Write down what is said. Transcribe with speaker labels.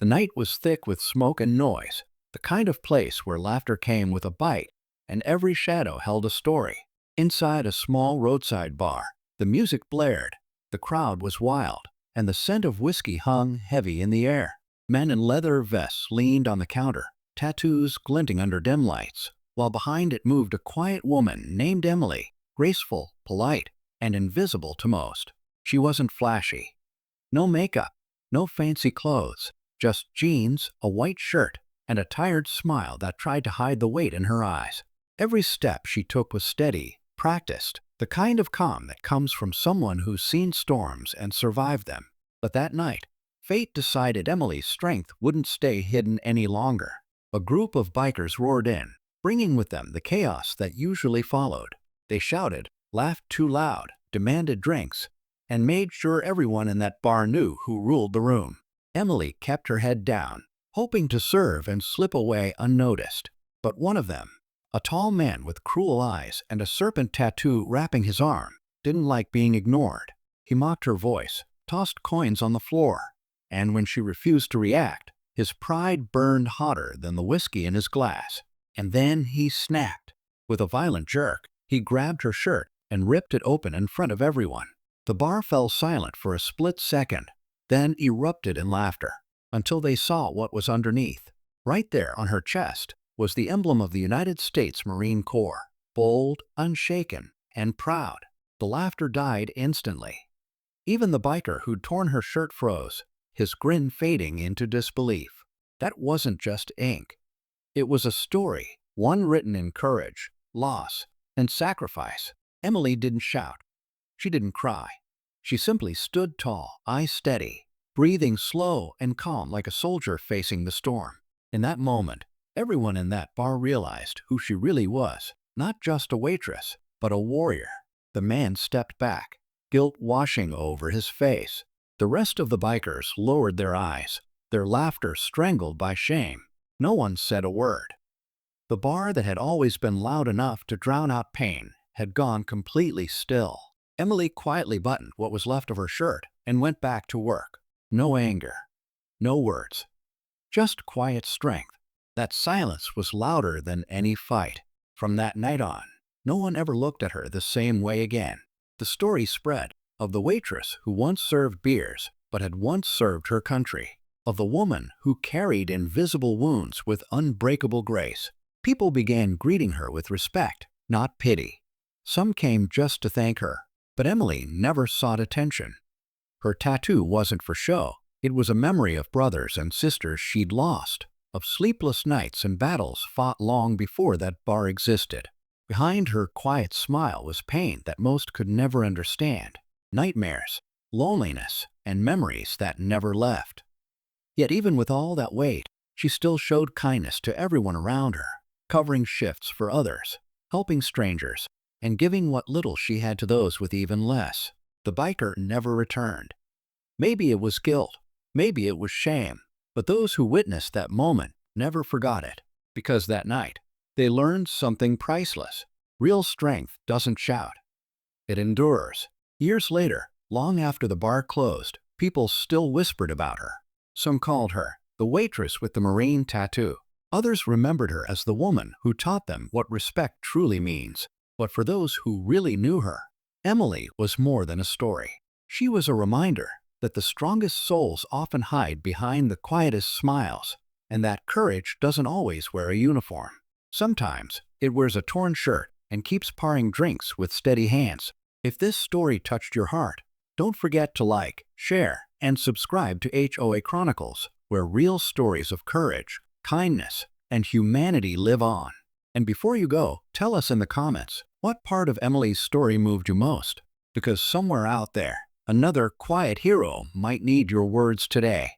Speaker 1: The night was thick with smoke and noise, the kind of place where laughter came with a bite, and every shadow held a story. Inside a small roadside bar, the music blared, the crowd was wild, and the scent of whiskey hung heavy in the air. Men in leather vests leaned on the counter, tattoos glinting under dim lights, while behind it moved a quiet woman named Emily, graceful, polite, and invisible to most. She wasn't flashy. No makeup, no fancy clothes, just jeans, a white shirt, and a tired smile that tried to hide the weight in her eyes. Every step she took was steady, practiced, the kind of calm that comes from someone who's seen storms and survived them. But that night, fate decided Emily's strength wouldn't stay hidden any longer. A group of bikers roared in, bringing with them the chaos that usually followed. They shouted, laughed too loud, demanded drinks, and made sure everyone in that bar knew who ruled the room. Emily kept her head down, hoping to serve and slip away unnoticed. But one of them, a tall man with cruel eyes and a serpent tattoo wrapping his arm, didn't like being ignored. He mocked her voice, tossed coins on the floor, and when she refused to react, his pride burned hotter than the whiskey in his glass. And then he snapped. With a violent jerk, he grabbed her shirt and ripped it open in front of everyone. The bar fell silent for a split second, then erupted in laughter, until they saw what was underneath. Right there on her chest was the emblem of the United States Marine Corps, bold, unshaken, and proud. The laughter died instantly. Even the biker who'd torn her shirt froze, his grin fading into disbelief. That wasn't just ink. It was a story, one written in courage, loss, and sacrifice. Emily didn't shout. She didn't cry. She simply stood tall, eyes steady, breathing slow and calm like a soldier facing the storm. In that moment, everyone in that bar realized who she really was, not just a waitress, but a warrior. The man stepped back, guilt washing over his face. The rest of the bikers lowered their eyes, their laughter strangled by shame. No one said a word. The bar that had always been loud enough to drown out pain had gone completely still. Emily quietly buttoned what was left of her shirt and went back to work. No anger, no words, just quiet strength. That silence was louder than any fight. From that night on, no one ever looked at her the same way again. The story spread of the waitress who once served beers but had once served her country, of the woman who carried invisible wounds with unbreakable grace. People began greeting her with respect, not pity. Some came just to thank her, but Emily never sought attention. Her tattoo wasn't for show. It was a memory of brothers and sisters she'd lost, of sleepless nights and battles fought long before that bar existed. Behind her quiet smile was pain that most could never understand, nightmares, loneliness, and memories that never left. Yet even with all that weight, she still showed kindness to everyone around her, covering shifts for others, helping strangers, and giving what little she had to those with even less. The biker never returned. Maybe it was guilt, maybe it was shame, but those who witnessed that moment never forgot it, because that night, they learned something priceless. Real strength doesn't shout. It endures. Years later, long after the bar closed, people still whispered about her. Some called her the waitress with the marine tattoo. Others remembered her as the woman who taught them what respect truly means. But for those who really knew her, Emily was more than a story. She was a reminder that the strongest souls often hide behind the quietest smiles, and that courage doesn't always wear a uniform. Sometimes it wears a torn shirt and keeps pouring drinks with steady hands. If this story touched your heart, don't forget to like, share, and subscribe to HOA Chronicles, where real stories of courage, kindness, and humanity live on. And before you go, tell us in the comments, what part of Emily's story moved you most? Because somewhere out there, another quiet hero might need your words today.